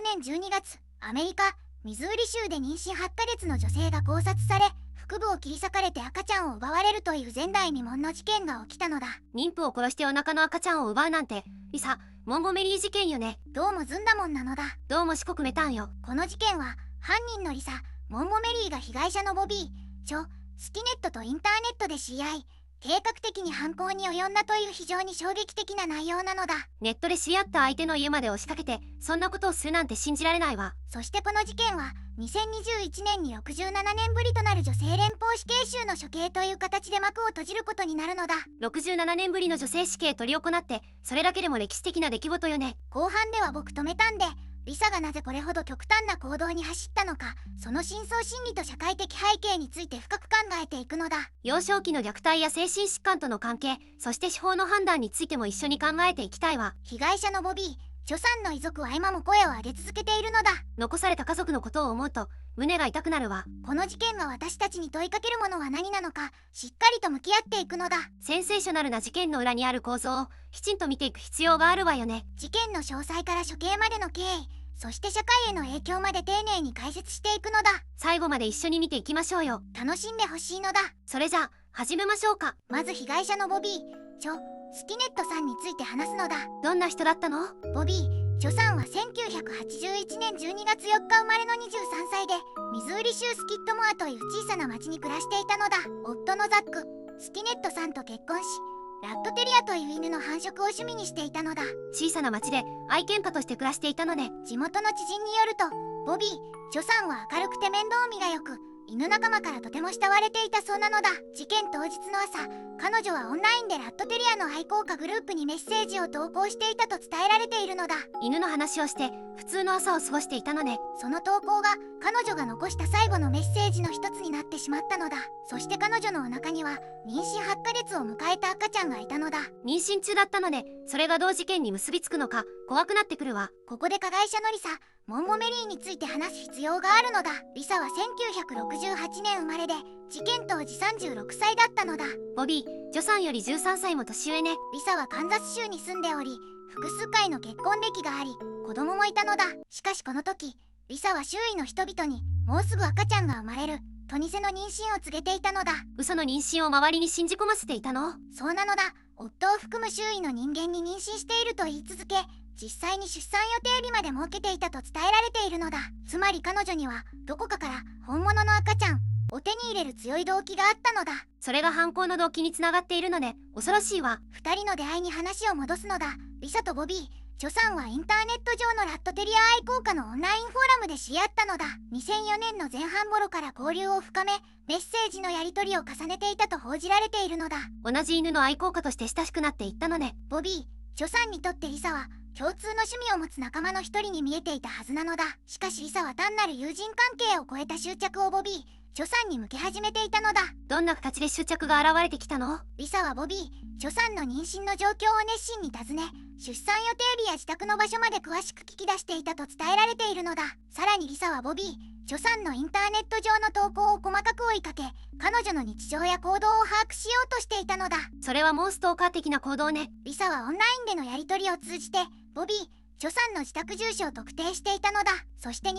年12月、アメリカ・ミズーリ州で妊娠8ヶ月の女性が絞殺され、腹部を切り裂かれて赤ちゃんを奪われるという前代未聞の事件が起きたのだ。妊婦を殺してお腹の赤ちゃんを奪うなんて、リサ、モンゴメリー事件よね。どうもずんだもんなのだ。どうも四国メタンよ。この事件は、犯人のリサ・モンゴメリーが被害者のボビー・スキネットとインターネットで知り合い、計画的に犯行に及んだという非常に衝撃的な内容なのだ。ネットで知り合った相手の家まで押しかけて、そんなことをするなんて信じられないわ。そしてこの事件は2021年に67年ぶりとなる女性連邦死刑囚の処刑という形で幕を閉じることになるのだ。67年ぶりの女性死刑執り行って、それだけでも歴史的な出来事よね。後半では僕止めたんで、リサがなぜこれほど極端な行動に走ったのか、その深層心理と社会的背景について深く考えていくのだ。幼少期の虐待や精神疾患との関係、そして司法の判断についても一緒に考えていきたいわ。被害者のボビー・さんの遺族は今も声を上げ続けているのだ。残された家族のことを思うと胸が痛くなるわ。この事件が私たちに問いかけるものは何なのか、しっかりと向き合っていくのだ。センセーショナルな事件の裏にある構造をきちんと見ていく必要があるわよね。事件の詳細から処刑までの経緯、そして社会への影響まで丁寧に解説していくのだ。最後まで一緒に見ていきましょうよ。楽しんでほしいのだ。それじゃあ始めましょうか。まず被害者のボビー・スキネットさんについて話すのだ。どんな人だったの？ボビー・さんは1981年12月4日生まれの23歳で、ミズーリ州スキットモアという小さな町に暮らしていたのだ。夫のザック・スキネットさんと結婚し、ラットテリアという犬の繁殖を趣味にしていたのだ。小さな町で愛犬家として暮らしていたのね。地元の知人によると、ボビー・さんは明るくて面倒見がよく、犬仲間からとても慕われていたそうなのだ。事件当日の朝、彼女はオンラインでラットテリアの愛好家グループにメッセージを投稿していたと伝えられているのだ。犬の話をして普通の朝を過ごしていたのね。その投稿が彼女が残した最後のメッセージの一つになってしまったのだ。そして彼女のお腹には妊娠8ヶ月を迎えた赤ちゃんがいたのだ。妊娠中だったので、それがどう事件に結びつくのか怖くなってくるわ。ここで加害者のリサ・モンゴメリーについて話す必要があるのだ。リサは1968年生まれで、事件当時36歳だったのだ。ボビー・さんより13歳も年上ね。リサはカンザス州に住んでおり、複数回の結婚歴があり、子供もいたのだ。しかしこの時、リサは周囲の人々にもうすぐ赤ちゃんが生まれると偽の妊娠を告げていたのだ。嘘の妊娠を周りに信じ込ませていたの？そうなのだ。夫を含む周囲の人間に妊娠していると言い続け、実際に出産予定日まで設けていたと伝えられているのだ。つまり彼女にはどこかから本物の赤ちゃんを手に入れる強い動機があったのだ。それが犯行の動機につながっているので恐ろしいわ。二人の出会いに話を戻すのだ。リサとボビー・さんはインターネット上のラットテリア愛好家のオンラインフォーラムで知り合ったのだ。2004年の前半頃から交流を深め、メッセージのやり取りを重ねていたと報じられているのだ。同じ犬の愛好家として親しくなっていったのね。ボビー・さんにとってリサは共通の趣味を持つ仲間の一人に見えていたはずなのだ。しかしリサは単なる友人関係を超えた執着をボビー・さんに向け始めていたのだ。どんな形で執着が現れてきたの？リサはボビー・さんの妊娠の状況を熱心に尋ね、出産予定日や自宅の場所まで詳しく聞き出していたと伝えられているのだ。さらにリサはボビー・さんのインターネット上の投稿を細かく追いかけ、彼女の日常や行動を把握しようとしていたのだ。それはもうストーカー的な行動ね。リサはオンラインでのやり取りを通じてボビー・さんの自宅住所を特定していたのだ。そして2004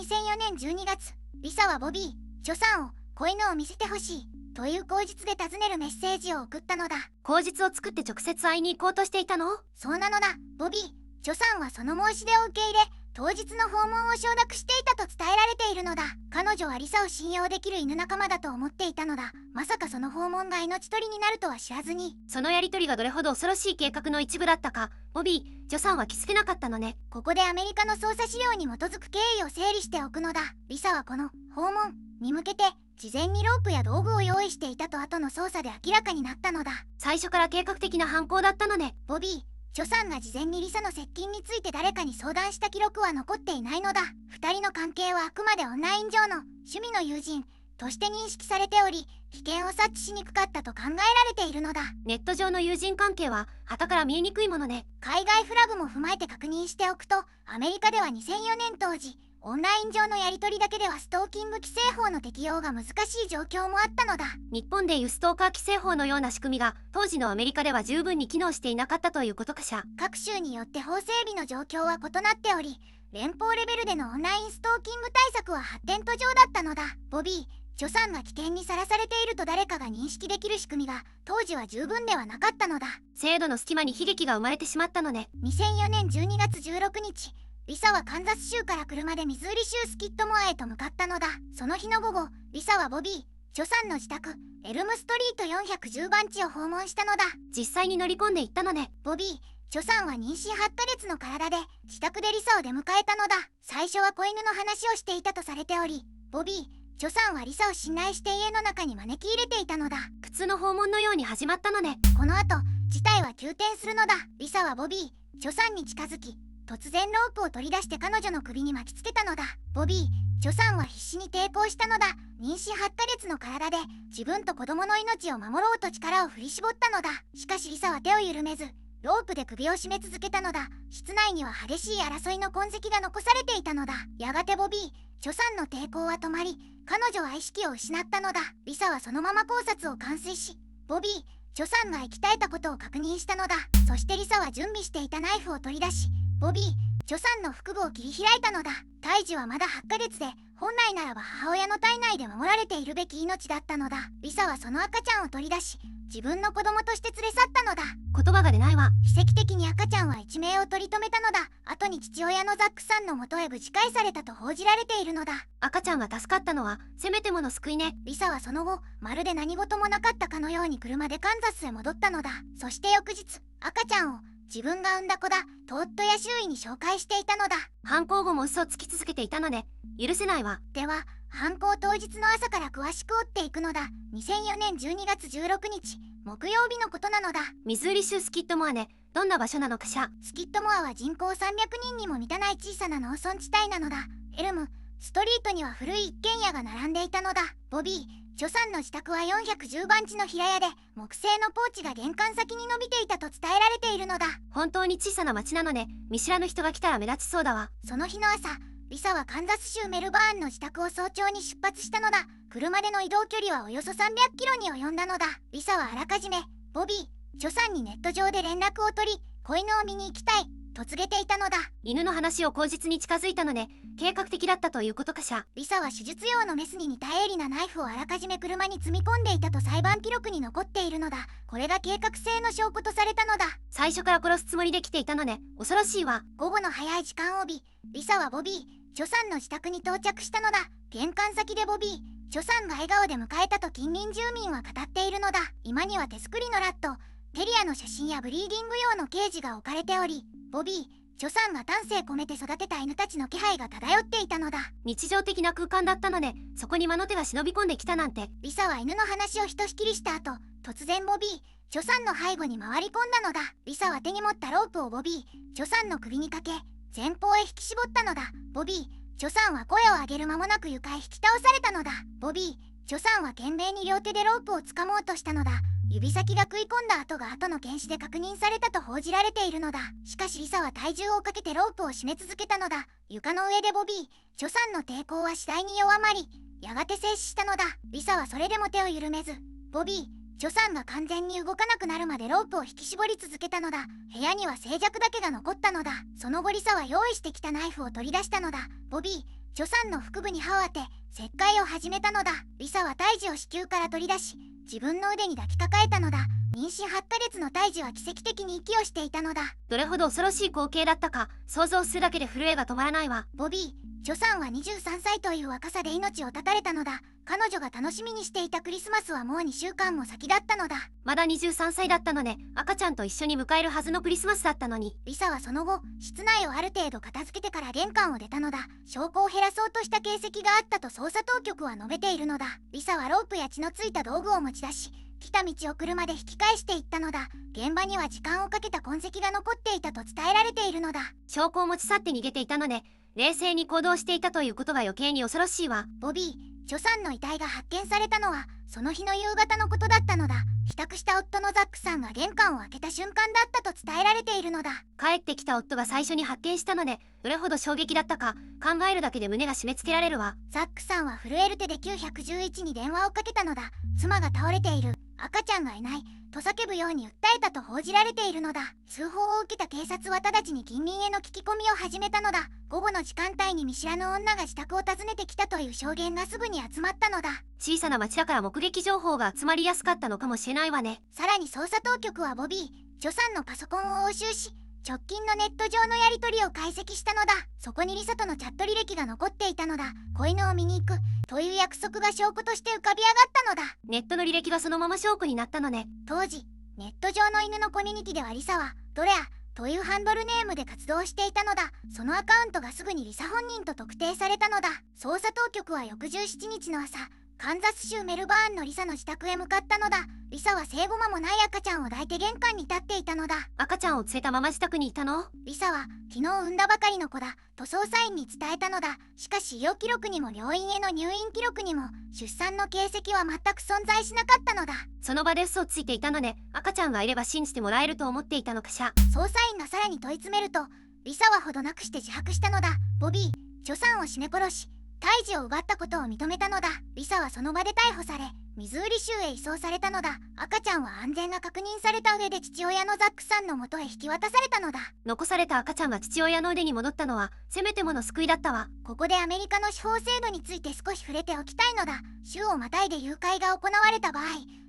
年12月、リサはボビー・さんを子犬を見せてほしいという口実で尋ねるメッセージを送ったのだ。口実を作って直接会いに行こうとしていたの？そうなのだ。ボビー・さんはその申し出を受け入れ、当日の訪問を承諾していたと伝えられているのだ。彼女はリサを信用できる犬仲間だと思っていたのだ。まさかその訪問が命取りになるとは知らずに。そのやり取りがどれほど恐ろしい計画の一部だったか、ボビー・さんは気づけなかったのね。ここでアメリカの捜査資料に基づく経緯を整理しておくのだ。リサはこの訪問に向けて事前にロープや道具を用意していたと後の捜査で明らかになったのだ。最初から計画的な犯行だったのね。ボビー・さんが事前にリサの接近について誰かに相談した記録は残っていないのだ。二人の関係はあくまでオンライン上の趣味の友人として認識されており、危険を察知しにくかったと考えられているのだ。ネット上の友人関係は傍から見えにくいものね。海外フラグも踏まえて確認しておくと、アメリカでは2004年当時、オンライン上のやり取りだけではストーキング規制法の適用が難しい状況もあったのだ。日本でいうストーカー規制法のような仕組みが当時のアメリカでは十分に機能していなかったということかしら。各州によって法整備の状況は異なっており、連邦レベルでのオンラインストーキング対策は発展途上だったのだ。ボビー、ジョさんが危険にさらされていると誰かが認識できる仕組みが当時は十分ではなかったのだ。制度の隙間に悲劇が生まれてしまったのね。2004年12月16日、リサはカンザス州から車でミズーリ州スキットモアへと向かったのだ。その日の午後、リサはボビー、ジョさんの自宅エルムストリート410番地を訪問したのだ。実際に乗り込んでいったのね。ボビー、ジョさんは妊娠8ヶ月の体で自宅でリサを出迎えたのだ。最初は子犬の話をしていたとされており、ボビー、ジョさんはリサを信頼して家の中に招き入れていたのだ。普通の訪問のように始まったのね。この後、事態は急転するのだ。リサはボビー、ジョさんに近づき、突然ロープを取り出して彼女の首に巻きつけたのだ。ボビー、ジョさんは必死に抵抗したのだ。妊娠8ヶ月の体で自分と子供の命を守ろうと力を振り絞ったのだ。しかしリサは手を緩めず、ロープで首を絞め続けたのだ。室内には激しい争いの痕跡が残されていたのだ。やがてボビー、ジョさんの抵抗は止まり、彼女は意識を失ったのだ。リサはそのまま考察を完遂し、ボビー、ジョさんが息絶えたことを確認したのだ。そしてリサは準備していたナイフを取り出し、ボビー、ジョさんの腹部を切り開いたのだ。胎児はまだ8ヶ月で、本来ならば母親の体内で守られているべき命だったのだ。リサはその赤ちゃんを取り出し、自分の子供として連れ去ったのだ。言葉が出ないわ。奇跡的に赤ちゃんは一命を取り留めたのだ。後に父親のザックさんの元へ無事返されたと報じられているのだ。赤ちゃんが助かったのはせめてもの救いね。リサはその後、まるで何事もなかったかのように車でカンザスへ戻ったのだ。そして翌日、赤ちゃんを自分が産んだ子だと夫や周囲に紹介していたのだ。犯行後も嘘をつき続けていたので許せないわ。では、犯行当日の朝から詳しく追っていくのだ。2004年12月16日、木曜日のことなのだ。ミズーリ州スキットモアね。どんな場所なのかしら。スキットモアは人口300人にも満たない小さな農村地帯なのだ。エルムストリートには古い一軒家が並んでいたのだ。ボビー、ジョさんの自宅は410番地の平屋で、木製のポーチが玄関先に伸びていたと伝えられているのだ。本当に小さな町なのね。見知らぬ人が来たら目立ちそうだわ。その日の朝、リサはカンザス州メルバーンの自宅を早朝に出発したのだ。車での移動距離はおよそ300キロに及んだのだ。リサはあらかじめ、ボビー、ジョさんにネット上で連絡を取り、子犬を見に行きたいと告げていたのだ。犬の話を口実に近づいたのね。計画的だったということかしら。リサは手術用のメスに似た鋭利なナイフをあらかじめ車に積み込んでいたと裁判記録に残っているのだ。これが計画性の証拠とされたのだ。最初から殺すつもりで来ていたのね。恐ろしいわ。午後の早い時間帯、リサはボビー、ジョさんの自宅に到着したのだ。玄関先でボビー、ジョさんが笑顔で迎えたと近隣住民は語っているのだ。居間には手作りのラット、テリアの写真やブリーディング用のケージが置かれており、ボビー、ジョさんが丹精込めて育てた犬たちの気配が漂っていたのだ。日常的な空間だったのね。そこに魔の手が忍び込んできたなんて。リサは犬の話をひとしきりした後、突然ボビー、ジョさんの背後に回り込んだのだ。リサは手に持ったロープをボビー、ジョさんの首にかけ、前方へ引き絞ったのだ。ボビー、ジョさんは声を上げる間もなく床へ引き倒されたのだ。ボビー、ジョさんは懸命に両手でロープを掴もうとしたのだ。指先が食い込んだ跡が後の検視で確認されたと報じられているのだ。しかしリサは体重をかけてロープを締め続けたのだ。床の上でボビー、ジョさんの抵抗は次第に弱まり、やがて静止したのだ。リサはそれでも手を緩めず、ボビー、ジョさんが完全に動かなくなるまでロープを引き絞り続けたのだ。部屋には静寂だけが残ったのだ。その後リサは用意してきたナイフを取り出したのだ。ボビー、ジョさんの腹部に刃を当て、切開を始めたのだ。リサは胎児を子宮から取り出し、自分の腕に抱きかかえたのだ。妊娠8ヶ月の胎児は奇跡的に息をしていたのだ。どれほど恐ろしい光景だったか、想像するだけで震えが止まらないわ。ボビー、ジョさんは23歳という若さで命を絶たれたのだ。彼女が楽しみにしていたクリスマスはもう2週間も先だったのだ。まだ23歳だったのね。赤ちゃんと一緒に迎えるはずのクリスマスだったのに。リサはその後、室内をある程度片付けてから玄関を出たのだ。証拠を減らそうとした形跡があったと捜査当局は述べているのだ。リサはロープや血のついた道具を持ち出し、来た道を車で引き返していったのだ。現場には時間をかけた痕跡が残っていたと伝えられているのだ。証拠を持ち去って逃げていたのね。冷静に行動していたということが余計に恐ろしいわ。ボビー、ジョさんの遺体が発見されたのはその日の夕方のことだったのだ。帰宅した夫のザックさんが玄関を開けた瞬間だったと伝えられているのだ。帰ってきた夫が最初に発見したので、どれほど衝撃だったか考えるだけで胸が締め付けられるわ。ザックさんは震える手で911に電話をかけたのだ。妻が倒れている、赤ちゃんがいないと叫ぶように訴えたと報じられているのだ。通報を受けた警察は直ちに近隣への聞き込みを始めたのだ。午後の時間帯に見知らぬ女が自宅を訪ねてきたという証言がすぐに集まったのだ。小さな町だから目撃情報が集まりやすかったのかもしれないわね。さらに捜査当局はボビー・ジョさんのパソコンを押収し、直近のネット上のやり取りを解析したのだ。そこにリサとのチャット履歴が残っていたのだ。子犬を見に行くという約束が証拠として浮かび上がったのだ。ネットの履歴がそのまま証拠になったのね。当時ネット上の犬のコミュニティではリサはドレアというハンドルネームで活動していたのだ。そのアカウントがすぐにリサ本人と特定されたのだ。捜査当局は翌17日の朝、カンザス州メルバーンのリサの自宅へ向かったのだ。リサは生後間もない赤ちゃんを抱いて玄関に立っていたのだ。赤ちゃんを連れたまま自宅にいたの？リサは昨日産んだばかりの子だと捜査員に伝えたのだ。しかし医療記録にも病院への入院記録にも出産の形跡は全く存在しなかったのだ。その場で嘘をついていたのね。赤ちゃんがいれば信じてもらえると思っていたのかしら。捜査員がさらに問い詰めると、リサはほどなくして自白したのだ。ボビー・ジョさんを絞め殺し胎児を奪ったことを認めたのだ。リサはその場で逮捕されミズーリ州へ移送されたのだ。赤ちゃんは安全が確認された上で父親のザックさんの元へ引き渡されたのだ。残された赤ちゃんが父親の腕に戻ったのはせめてもの救いだったわ。ここでアメリカの司法制度について少し触れておきたいのだ。州をまたいで誘拐が行われた場合、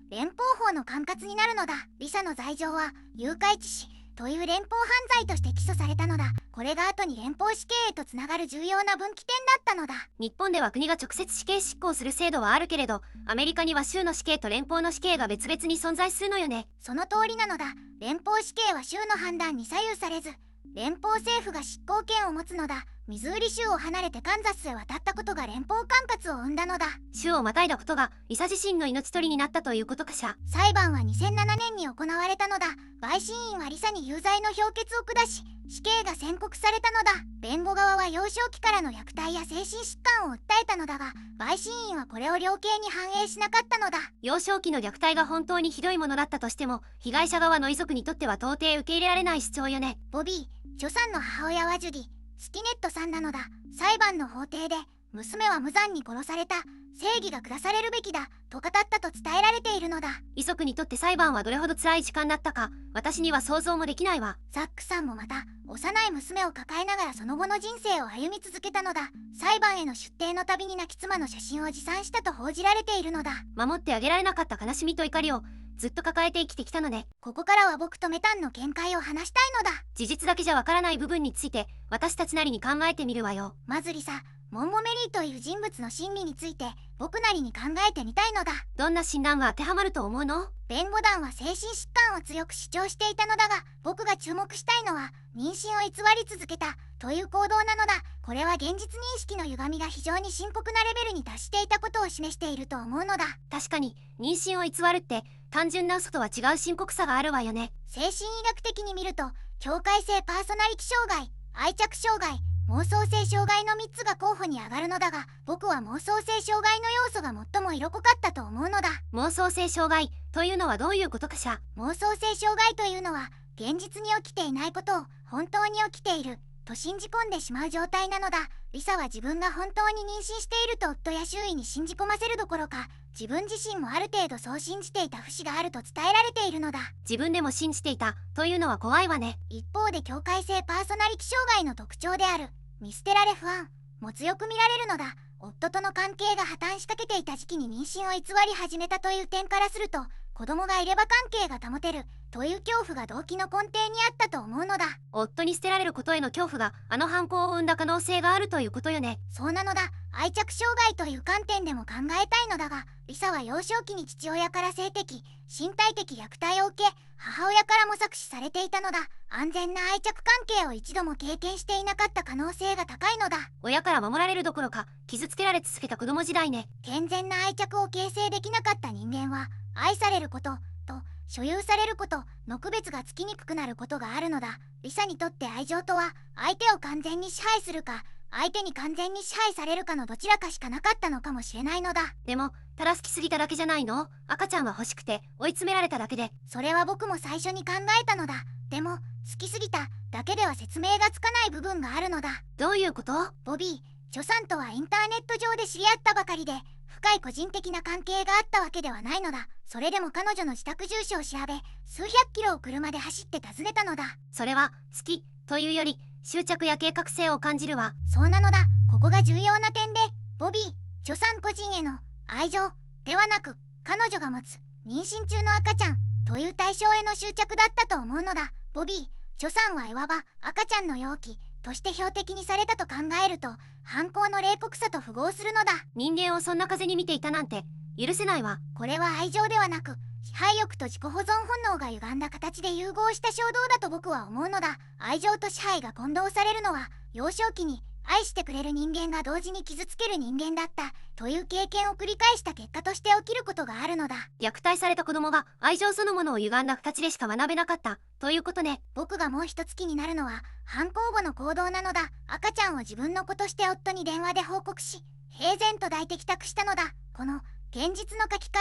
連邦法の管轄になるのだ。リサの罪状は誘拐致死という連邦犯罪として起訴されたのだ。これが後に連邦死刑へとつながる重要な分岐点だったのだ。日本では国が直接死刑執行する制度はあるけれど、アメリカには州の死刑と連邦の死刑が別々に存在するのよね。その通りなのだ。連邦死刑は州の判断に左右されず、連邦政府が執行権を持つのだ。ミズーリ州を離れてカンザスへ渡ったことが連邦管轄を生んだのだ。州をまたいだことがリサ自身の命取りになったということかしら。裁判は2007年に行われたのだ。陪審員はリサに有罪の評決を下し、死刑が宣告されたのだ。弁護側は幼少期からの虐待や精神疾患を訴えたのだが、陪審員はこれを量刑に反映しなかったのだ。幼少期の虐待が本当にひどいものだったとしても、被害者側の遺族にとっては到底受け入れられない主張よね。ボビー・ジョさんの母親はジュディ・スキネットさんなのだ。裁判の法廷で娘は無残に殺された、正義が下されるべきだと語ったと伝えられているのだ。遺族にとって裁判はどれほど辛い時間だったか、私には想像もできないわ。ザックさんもまた幼い娘を抱えながらその後の人生を歩み続けたのだ。裁判への出廷のたびに泣き妻の写真を持参したと報じられているのだ。守ってあげられなかった悲しみと怒りをずっと抱えて生きてきたのね。ここからは僕とメタンの見解を話したいのだ。事実だけじゃわからない部分について私たちなりに考えてみるわよ。まずリサ・モンゴメリーという人物の心理について僕なりに考えてみたいのだ。どんな診断が当てはまると思うの？弁護団は精神疾患を強く主張していたのだが、僕が注目したいのは妊娠を偽り続けたという行動なのだ。これは現実認識の歪みが非常に深刻なレベルに達していたことを示していると思うのだ。確かに妊娠を偽るって単純な嘘とは違う深刻さがあるわよね。精神医学的に見ると、境界性パーソナリティ障害、愛着障害、妄想性障害の3つが候補に上がるのだが、僕は妄想性障害の要素が最も色濃かったと思うのだ。妄想性障害というのはどういうことかしら？妄想性障害というのは現実に起きていないことを本当に起きていると信じ込んでしまう状態なのだ。リサは自分が本当に妊娠していると夫や周囲に信じ込ませるどころか、自分自身もある程度そう信じていた節があると伝えられているのだ。自分でも信じていたというのは怖いわね。一方で境界性パーソナリティ障害の特徴である見捨てられ不安も強く見られるのだ。夫との関係が破綻しかけていた時期に妊娠を偽り始めたという点からすると、子供がいれば関係が保てるという恐怖が動機の根底にあったと思うのだ。夫に捨てられることへの恐怖があの犯行を生んだ可能性があるということよね。そうなのだ。愛着障害という観点でも考えたいのだが、リサは幼少期に父親から性的身体的虐待を受け、母親からも搾取されていたのだ。安全な愛着関係を一度も経験していなかった可能性が高いのだ。親から守られるどころか傷つけられ続けた子供時代ね。健全な愛着を形成できなかった人間は、愛されることと所有されることの区別がつきにくくなることがあるのだ。リサにとって愛情とは、相手を完全に支配するか相手に完全に支配されるかのどちらかしかなかったのかもしれないのだ。でもたらすきすぎただけじゃないの？赤ちゃんは欲しくて追い詰められただけで。それは僕も最初に考えたのだ。でも好きすぎただけでは説明がつかない部分があるのだ。どういうこと？ボビー・ジョさんとはインターネット上で知り合ったばかりで、深い個人的な関係があったわけではないのだ。それでも彼女の自宅住所を調べ、数百キロを車で走って訪ねたのだ。それは好きというより執着や計画性を感じるわ。そうなのだ。ここが重要な点で、ボビー、助産個人への愛情ではなく、彼女が持つ妊娠中の赤ちゃんという対象への執着だったと思うのだ。ボビー、助産はいわば赤ちゃんの容器として標的にされたと考えると、犯行の冷酷さと符合するのだ。人間をそんな風に見ていたなんて許せないわ。これは愛情ではなく、支配欲と自己保存本能が歪んだ形で融合した衝動だと僕は思うのだ。愛情と支配が混同されるのは、幼少期に愛してくれる人間が同時に傷つける人間だったという経験を繰り返した結果として起きることがあるのだ。虐待された子供が愛情そのものを歪んだ形でしか学べなかったということね。僕がもう一つ気になるのは犯行後の行動なのだ。赤ちゃんを自分の子として夫に電話で報告し、平然と抱いて帰宅したのだ。この現実の書き換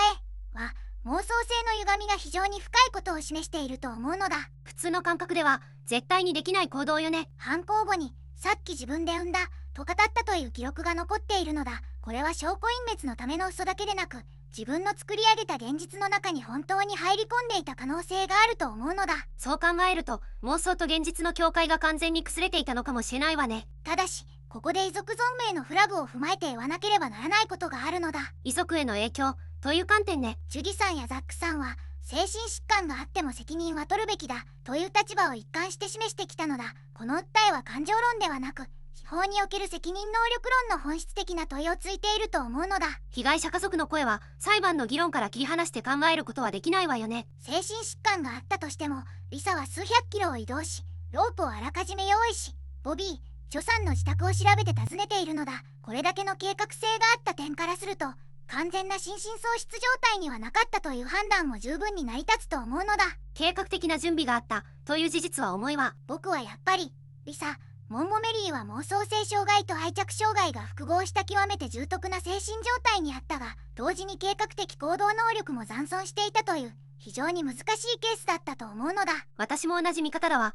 えは妄想性の歪みが非常に深いことを示していると思うのだ。普通の感覚では絶対にできない行動よね。犯行後にさっき自分で産んだと語ったという記録が残っているのだ。これは証拠隠滅のための嘘だけでなく、自分の作り上げた現実の中に本当に入り込んでいた可能性があると思うのだ。そう考えると妄想と現実の境界が完全に崩れていたのかもしれないわね。ただし、ここで遺族存命のフラグを踏まえて言わなければならないことがあるのだ。遺族への影響という観点ね。ジュディさんやザックさんは精神疾患があっても責任は取るべきだという立場を一貫して示してきたのだ。この訴えは感情論ではなく、司法における責任能力論の本質的な問いをついていると思うのだ。被害者家族の声は裁判の議論から切り離して考えることはできないわよね。精神疾患があったとしても、リサは数百キロを移動し、ロープをあらかじめ用意し、ボビー、ジョさんの自宅を調べて訪ねているのだ。これだけの計画性があった点からすると、完全な心神喪失状態にはなかったという判断も十分に成り立つと思うのだ。計画的な準備があったという事実は重いわ。僕はやっぱりリサ・モンゴメリーは妄想性障害と愛着障害が複合した極めて重篤な精神状態にあったが、同時に計画的行動能力も残存していたという非常に難しいケースだったと思うのだ。私も同じ見方だわ。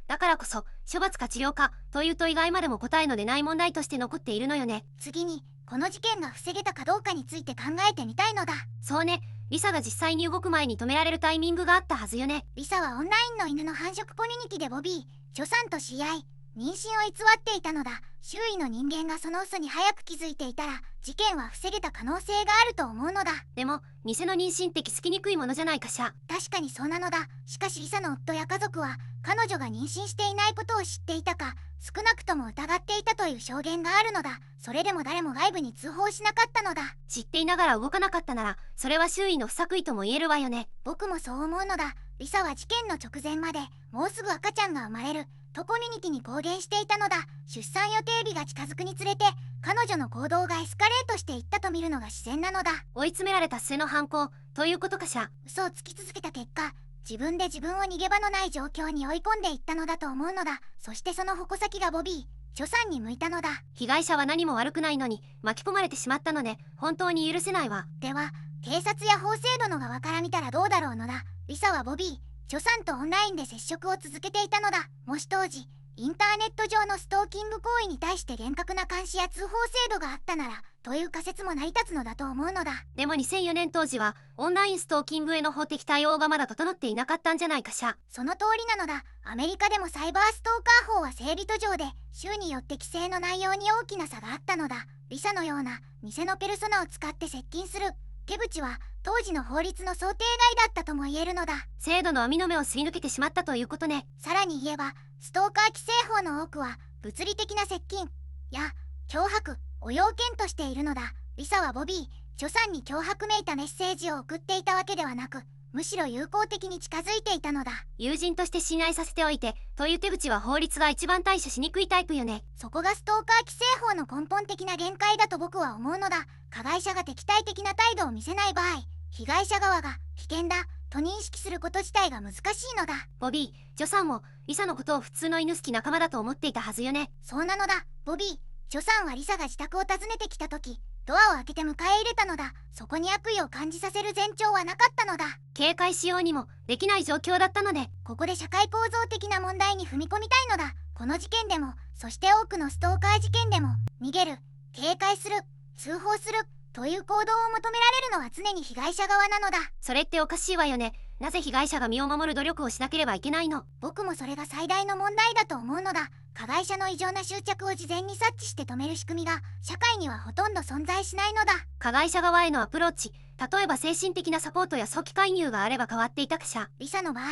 だからこそ処罰か治療かという問いが今でも答えの出ない問題として残っているのよね。次にこの事件が防げたかどうかについて考えてみたいのだ。そうね。リサが実際に動く前に止められるタイミングがあったはずよね。リサはオンラインの犬の繁殖コミュニティでボビー、ジョさんと知り合い、妊娠を偽っていたのだ。周囲の人間がその嘘に早く気づいていたら事件は防げた可能性があると思うのだ。でも偽の妊娠って気づきにくいものじゃないかしら。確かにそうなのだ。しかしリサの夫や家族は彼女が妊娠していないことを知っていたか、少なくとも疑っていたという証言があるのだ。それでも誰も外部に通報しなかったのだ。知っていながら動かなかったならそれは周囲の不作為とも言えるわよね。僕もそう思うのだ。リサは事件の直前までもうすぐ赤ちゃんが生まれるとコミュニティに公言していたのだ。出産予定日が近づくにつれて彼女の行動がエスカレートしていったと見るのが自然なのだ。追い詰められた末の犯行ということかしら。嘘をつき続けた結果、自分で自分を逃げ場のない状況に追い込んでいったのだと思うのだ。そしてその矛先がボビー、ジョさんに向いたのだ。被害者は何も悪くないのに巻き込まれてしまったので本当に許せないわ。では警察や法制度の側から見たらどうだろうのだ。リサはボビー、ジョさんとオンラインで接触を続けていたのだ。もし当時インターネット上のストーキング行為に対して厳格な監視や通報制度があったならという仮説も成り立つのだと思うのだ。でも2004年当時はオンラインストーキングへの法的対応がまだ整っていなかったんじゃないかしら。その通りなのだ。アメリカでもサイバーストーカー法は整備途上で州によって規制の内容に大きな差があったのだ。リサのような偽のペルソナを使って接近する手口は当時の法律の想定外だったとも言えるのだ。制度の網の目をすり抜けてしまったということね。さらに言えばストーカー規制法の多くは物理的な接近や脅迫を要件としているのだ。リサはボビー、ジョさんに脅迫めいたメッセージを送っていたわけではなく、むしろ友好的に近づいていたのだ。友人として信頼させておいてという手口は法律が一番対処しにくいタイプよね。そこがストーカー規制法の根本的な限界だと僕は思うのだ。加害者が敵対的な態度を見せない場合、被害者側が危険だと認識すること自体が難しいのだ。ボビー、ジョさんもリサのことを普通の犬好き仲間だと思っていたはずよね。そうなのだ。ボビー、ジョさんはリサが自宅を訪ねてきた時ドアを開けて迎え入れたのだ。そこに悪意を感じさせる前兆はなかったのだ。警戒しようにもできない状況だったので。ここで社会構造的な問題に踏み込みたいのだ。この事件でも、そして多くのストーカー事件でも、逃げる、警戒する、通報するという行動を求められるのは常に被害者側なのだ。それっておかしいわよね。なぜ被害者が身を守る努力をしなければいけないの？僕もそれが最大の問題だと思うのだ。加害者の異常な執着を事前に察知して止める仕組みが社会にはほとんど存在しないのだ。加害者側へのアプローチ、例えば精神的なサポートや早期介入があれば変わっていたくしゃ。リサの場合、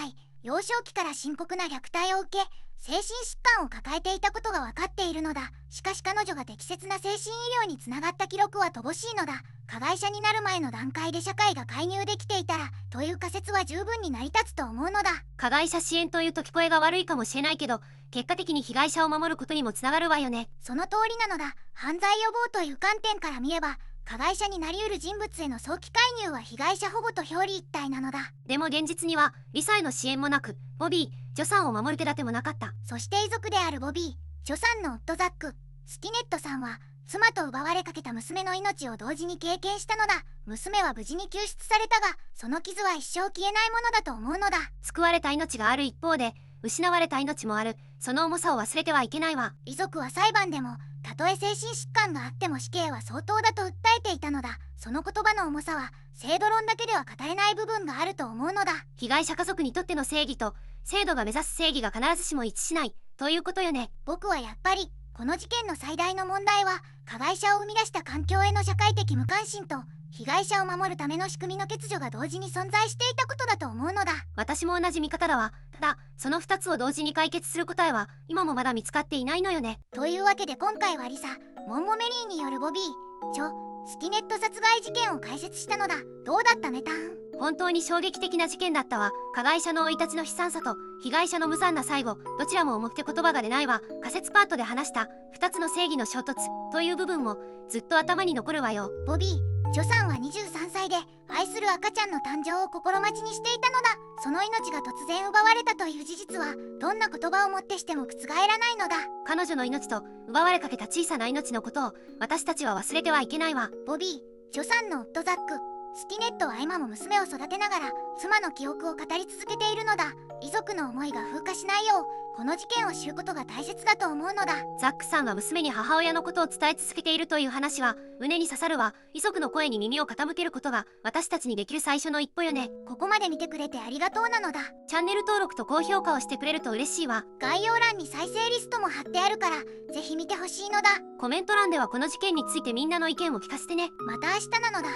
幼少期から深刻な虐待を受け、精神疾患を抱えていたことが分かっているのだ。しかし彼女が適切な精神医療につながった記録は乏しいのだ。加害者になる前の段階で社会が介入できていたらという仮説は十分に成り立つと思うのだ。加害者支援というと聞こえが悪いかもしれないけど、結果的に被害者を守ることにもつながるわよね。その通りなのだ。犯罪予防という観点から見れば、加害者になりうる人物への早期介入は被害者保護と表裏一体なのだ。でも現実にはリサへの支援もなく、ボビー、ジョさんを守る手立てもなかった。そして遺族であるボビー、ジョさんの夫ザック、スティネットさんは妻と奪われかけた娘の命を同時に経験したのだ。娘は無事に救出されたが、その傷は一生消えないものだと思うのだ。救われた命がある一方で、失われた命もある。その重さを忘れてはいけないわ。遺族は裁判でも、たとえ精神疾患があっても死刑は相当だと訴えていたのだ。その言葉の重さは制度論だけでは語れない部分があると思うのだ。被害者家族にとっての正義と制度が目指す正義が必ずしも一致しないということよね。僕はやっぱりこの事件の最大の問題は加害者を生み出した環境への社会的無関心と被害者を守るための仕組みの欠如が同時に存在していたことだと思うのだ。私も同じ見方だわ。ただその2つを同時に解決する答えは今もまだ見つかっていないのよね。というわけで今回はリサ・モンゴメリーによるボビー・ジョ・スティネット殺害事件を解説したのだ。どうだったメタン？本当に衝撃的な事件だったわ。加害者の生い立ちの悲惨さと被害者の無残な最後、どちらも重くて言葉が出ないわ。仮説パートで話した2つの正義の衝突という部分もずっと頭に残るわよ。ボビー・ジョさんは23歳で愛する赤ちゃんの誕生を心待ちにしていたのだ。その命が突然奪われたという事実はどんな言葉をもってしても覆らないのだ。彼女の命と奪われかけた小さな命のことを私たちは忘れてはいけないわ。ボビー・ジョさんの夫ザック、スティネットは今も娘を育てながら妻の記憶を語り続けているのだ。遺族の思いが風化しないようこの事件を知ることが大切だと思うのだ。ザックさんが娘に母親のことを伝え続けているという話は胸に刺さるわ。遺族の声に耳を傾けることが私たちにできる最初の一歩よね。ここまで見てくれてありがとうなのだ。チャンネル登録と高評価をしてくれると嬉しいわ。概要欄に再生リストも貼ってあるからぜひ見てほしいのだ。コメント欄ではこの事件についてみんなの意見を聞かせてね。また明日なのだ。